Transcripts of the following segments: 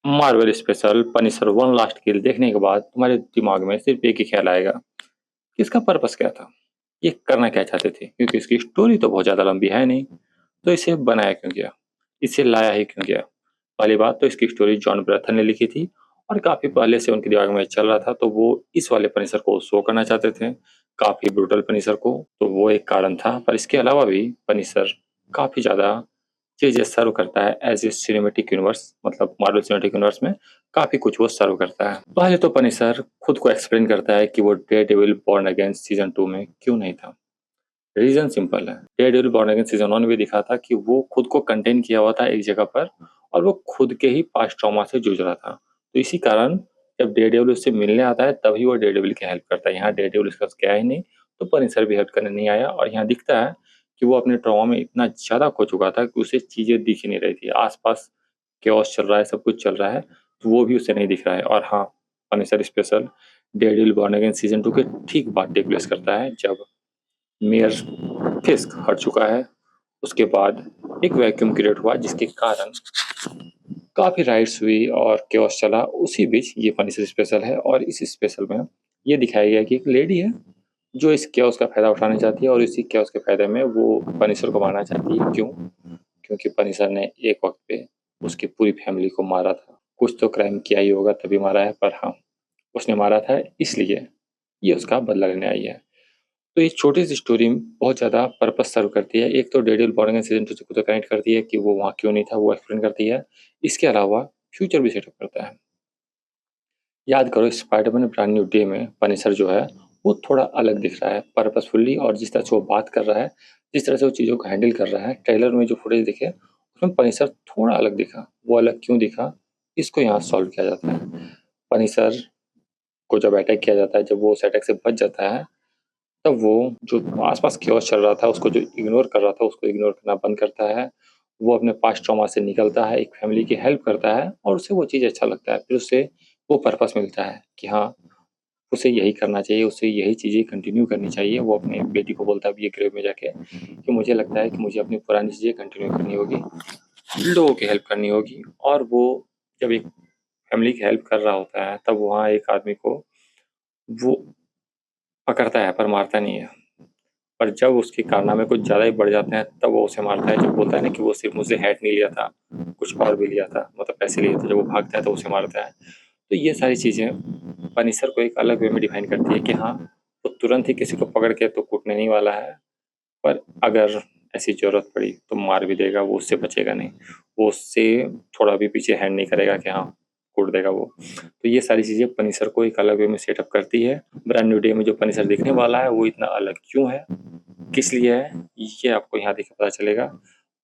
Marvel special Punisher one last किल देखने के बाद तुम्हारे दिमाग में सिर्फ एक ही ख्याल आएगा कि इसका पर्पस क्या था, ये करना क्या चाहते थे, क्योंकि इसकी स्टोरी तो बहुत ज़्यादा लंबी है नहीं, तो इसे बनाया क्यों गया, इसे लाया ही क्यों गया। पहली बात तो इसकी स्टोरी जॉन ब्रैथन ने लिखी थी और काफ़ी पहले से उनके दिमाग में चल रहा था, तो वो इस वाले पनिशर को शो करना चाहते थे, काफ़ी ब्रूटल पनिशर को, तो वो एक कारण था। पर इसके अलावा भी पनिशर काफ़ी ज़्यादा चीज़ें सर्व करता है एज ए सिनेमेटिक यूनिवर्स, मतलब मार्वल सिनेमेटिक यूनिवर्स में काफ़ी कुछ वो सर्व करता है। पहले तो पनिशर खुद को एक्सप्लेन करता है कि वो डेयरडेविल बॉर्न अगेन सीजन 2 में क्यों नहीं था। रीजन सिंपल है, डेयरडेविल बॉर्न अगेन सीजन 1 में भी दिखा था कि वो खुद को कंटेन किया हुआ था एक जगह पर और वो खुद के ही पास्ट ट्रॉमा से जूझ रहा था। तो इसी कारण जब डेयरडेविल उससे मिलने आता है तभी वो डेयरडेविल की हेल्प करता है। यहाँ डेयरडेविल उसके पास गया ही नहीं, तो पनिशर भी हेल्प करने नहीं आया और यहाँ दिखता है कि वो अपने ट्रॉमा में इतना ज़्यादा खो चुका था कि उसे चीज़ें दिख ही नहीं रही थी। आस-पास केओस चल रहा है, सब कुछ चल रहा है, तो वो भी उसे नहीं दिख रहा है। और हाँ, Punisher special Daredevil born again season 2 के ठीक बाद टेक प्लेस करता है जब मेयर फिस्क हट चुका है। उसके बाद एक वैक्यूम क्रिएट हुआ जिसके कारण काफ़ी राइट्स हुई और केओस चला। उसी बीच ये पनिशर स्पेशल है और इस स्पेशल में ये दिखाया गया कि एक लेडी है जो इस केओस का फ़ायदा उठाना चाहती है और इसी केओस के फ़ायदे में वो पनिशर को मारना चाहती है। क्यों? क्योंकि पनिशर ने एक वक्त पे उसकी पूरी फैमिली को मारा था। कुछ तो क्राइम किया ही होगा तभी मारा है, पर हाँ, उसने मारा था इसलिए ये उसका बदला लेने आई है। तो एक छोटी सी स्टोरी बहुत ज़्यादा पर्पस सर्व करती है। एक तो डेविल बॉर्न सीजन 2 से खुद कनेक्ट करती है कि वो वहाँ क्यों नहीं था, वो एक्सप्लेन करती है। इसके अलावा फ्यूचर भी सेटअप करता है। याद करो स्पाइडरमैन ब्रांड न्यू डे में पनिशर जो है वो थोड़ा अलग दिख रहा है पर्पसफुल्ली, और जिस तरह से वो बात कर रहा है, जिस तरह से वो चीज़ों को हैंडल कर रहा है, ट्रेलर में जो फुटेज दिखे उसमें पनिशर थोड़ा अलग दिखा। वो अलग क्यों दिखा, इसको यहाँ सॉल्व किया जाता है। पनिशर को जब अटैक किया जाता है, जब वो उस अटैक से बच जाता है, तब वो जो आसपास केओस चल रहा था उसको जो इग्नोर कर रहा था उसको इग्नोर करना बंद करता है। वो अपने पास्ट ट्रॉमा से निकलता है, एक फैमिली की हेल्प करता है और उसे वो चीज़ अच्छा लगता है। फिर उससे वो पर्पस मिलता है कि हाँ, उसे यही करना चाहिए, उसे यही चीज़ें कंटिन्यू करनी चाहिए। वो अपनी बेटी को बोलता भी है ग्रेव में जाके कि मुझे लगता है कि मुझे अपनी पुरानी चीज़ें कंटिन्यू करनी होगी, लोगों की हेल्प करनी होगी। और वो जब एक फैमिली की हेल्प कर रहा होता है तब वहाँ एक आदमी को वो पकड़ता है पर मारता नहीं है। पर जब उसके कारनामे कुछ ज़्यादा ही बढ़ जाते हैं तब वो उसे मारता है। जब बोलता है ना कि वो सिर्फ मुझसे हैट नहीं लिया था, कुछ और भी लिया था, मतलब पैसे लिए थे, जब वो भागता है तो उसे मारता है। तो ये सारी चीज़ें पनिशर को एक अलग वे में डिफाइन करती है कि हाँ, वो तुरंत ही किसी को पकड़ के तो कूटने नहीं वाला है, पर अगर ऐसी ज़रूरत पड़ी तो मार भी देगा, वो उससे बचेगा नहीं। वो उससे थोड़ा भी पीछे हैंड नहीं करेगा कि हाँ, कूट देगा वो। तो ये सारी चीज़ें पनिशर को एक अलग वे में सेटअप करती है। ब्रांड न्यू डे में जो पनिशर दिखने वाला है वो इतना अलग क्यों है, किस लिए है, ये आपको यहाँ देख के पता चलेगा।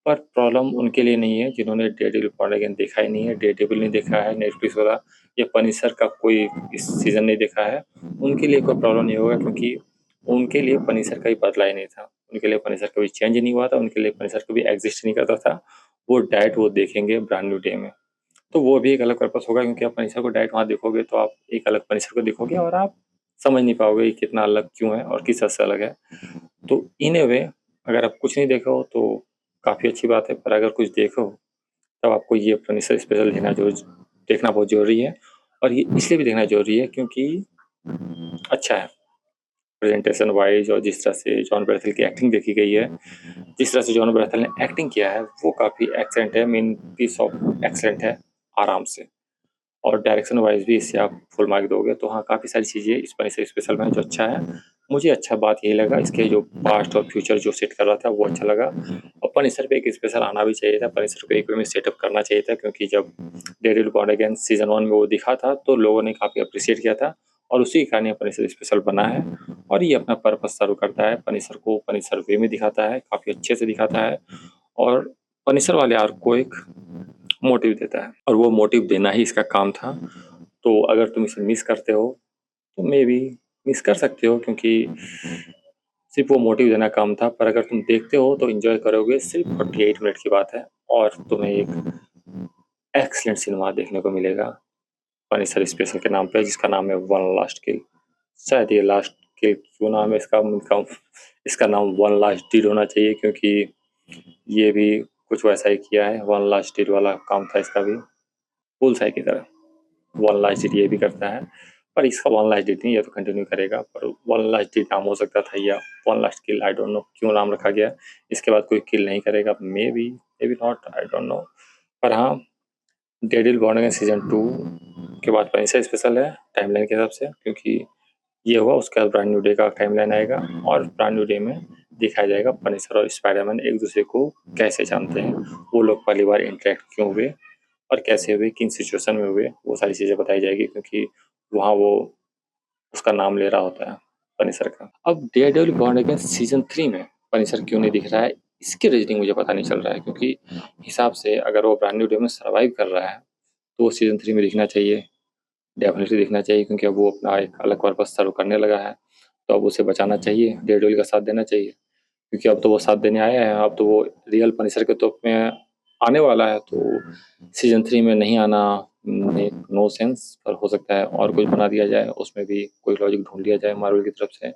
पर प्रॉब्लम उनके लिए नहीं है जिन्होंने डेयरडेविल बॉर्न अगेन देखा ही नहीं है, डेयरडेविल नहीं देखा है, नेटफ्लिक्स वाला या पनिशर का कोई इस सीज़न नहीं देखा है। उनके लिए कोई प्रॉब्लम नहीं होगा, क्योंकि उनके लिए पनिशर का ही बदला ही नहीं था। उनके लिए पनिशर कभी चेंज नहीं हुआ था, उनके लिए पनिशर कभी एग्ज़िस्ट नहीं करता था। वो डायरेक्ट वो देखेंगे ब्रांड न्यू डे में। तो वो भी एक अलग पर्पस होगा, क्योंकि आप पनिशर को डायरेक्ट वहाँ देखोगे तो आप एक अलग पनिशर को देखोगे और आप समझ नहीं पाओगे ये कितना अलग क्यों है और किस हद से अलग है। तो इन अ वे अगर आप कुछ नहीं देखा हो तो काफ़ी अच्छी बात है, पर अगर कुछ देखो हो तब आपको ये पनिशर स्पेशल देखना बहुत ज़रूरी है। और ये इसलिए भी देखना ज़रूरी है क्योंकि अच्छा है प्रेजेंटेशन वाइज, और जिस तरह से जॉन बर्थेल की एक्टिंग देखी गई है, जिस तरह से जॉन बर्थेल ने एक्टिंग किया है वो काफ़ी एक्सेलेंट है, मीन पीस ऑफ एक्सेलेंट है आराम से। और डायरेक्शन वाइज भी इससे आप फुल मार्क दोगे। तो हाँ, काफ़ी सारी चीज़ें इस पनिशर स्पेशल में जो अच्छा है, मुझे अच्छा बात यही लगा इसके जो पास्ट और फ्यूचर जो सेट कर रहा था वो अच्छा लगा। और पनिशर पे एक स्पेशल आना भी चाहिए था, पनिशर को एक वे में सेटअप करना चाहिए था, क्योंकि जब डेविल बॉर्न अगेन सीजन 1 में वो दिखा था तो लोगों ने काफ़ी अप्रिशिएट किया था और उसी के कारण ये पनिशर स्पेशल बना है। और ये अपना पर्पस सर्व करता है, पनिशर को पनिशर वे में दिखाता है, काफ़ी अच्छे से दिखाता है और पनिशर वाले आर्क को एक मोटिव देता है और वो मोटिव देना ही इसका काम था। तो अगर तुम इसे मिस करते हो तो मे बी मिस कर सकते हो, क्योंकि सिर्फ वो मोटिव देना काम था। पर अगर तुम देखते हो तो एंजॉय करोगे। सिर्फ 48 मिनट की बात है और तुम्हें एक एक्सलेंट सिनेमा देखने को मिलेगा पनिशर स्पेशल के नाम पे, जिसका नाम है वन लास्ट किल। शायद ये लास्ट किल क्यों नाम है इसका नाम वन लास्ट डील होना चाहिए, क्योंकि ये भी कुछ वैसा ही किया है, वन लास्ट डील वाला काम था इसका भी। बुलसाई की तरह। वन लास्ट डिड ये भी करता है, पर इसका वन लास्ट डिड नहीं, ये तो कंटिन्यू करेगा, पर वन लास्ट डिड नाम हो सकता था या one last kill, I don't know क्यों नाम रखा गया। इसके बाद कोई किल नहीं करेगा, may be not, I don't know. पर हाँ, डेविल बॉर्न अगेन सीजन 2 के बाद पनिशर स्पेशल है टाइमलाइन के हिसाब से, क्योंकि ये हुआ उसके बाद ब्रांड न्यू डे का टाइमलाइन आएगा और ब्रांड न्यू डे में दिखाया जाएगा पनिशर और स्पाइडरमैन एक दूसरे को कैसे जानते हैं, वो लोग पहली बार इंटरेक्ट क्यों हुए और कैसे हुए, किन सिचुएशन में हुए, वो सारी चीज़ें बताई जाएगी, क्योंकि वहाँ वो उसका नाम ले रहा होता है पनिशर का। अब डेयरडेविल बॉर्न अगेन सीजन 3 में पनिशर क्यों नहीं दिख रहा है, इसकी रीजनिंग मुझे पता नहीं चल रहा है, क्योंकि हिसाब से अगर वो ब्रांड न्यू डे में सर्वाइव कर रहा है तो वो सीजन 3 में दिखना चाहिए, डेफिनेटली दिखना चाहिए, क्योंकि अब वो अपना एक अलग पर्पस सर्व करने लगा है, तो अब उसे बचाना चाहिए, डेयरडेविल का साथ देना चाहिए, क्योंकि अब तो वो साथ देने आया है, अब तो वो रियल पनिशर के तौर में आने वाला है, तो सीजन 3 में नहीं आना मेक नो सेंस। पर हो सकता है और कुछ बना दिया जाए, उसमें भी कोई लॉजिक ढूंढ लिया जाए मार्वल की तरफ से,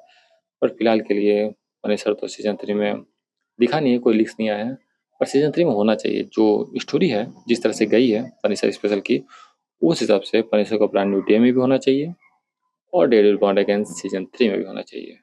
पर फिलहाल के लिए पनिशर तो सीजन 3 में दिखा नहीं है, कोई लीक्स नहीं आया है, पर सीजन 3 में होना चाहिए। जो स्टोरी है जिस तरह से गई है पनिशर स्पेशल की, उस हिसाब से पनिशर को ब्रांड न्यू डे में भी होना चाहिए और डेविल बॉन्ड अगेंस्ट सीजन 3 में भी होना चाहिए।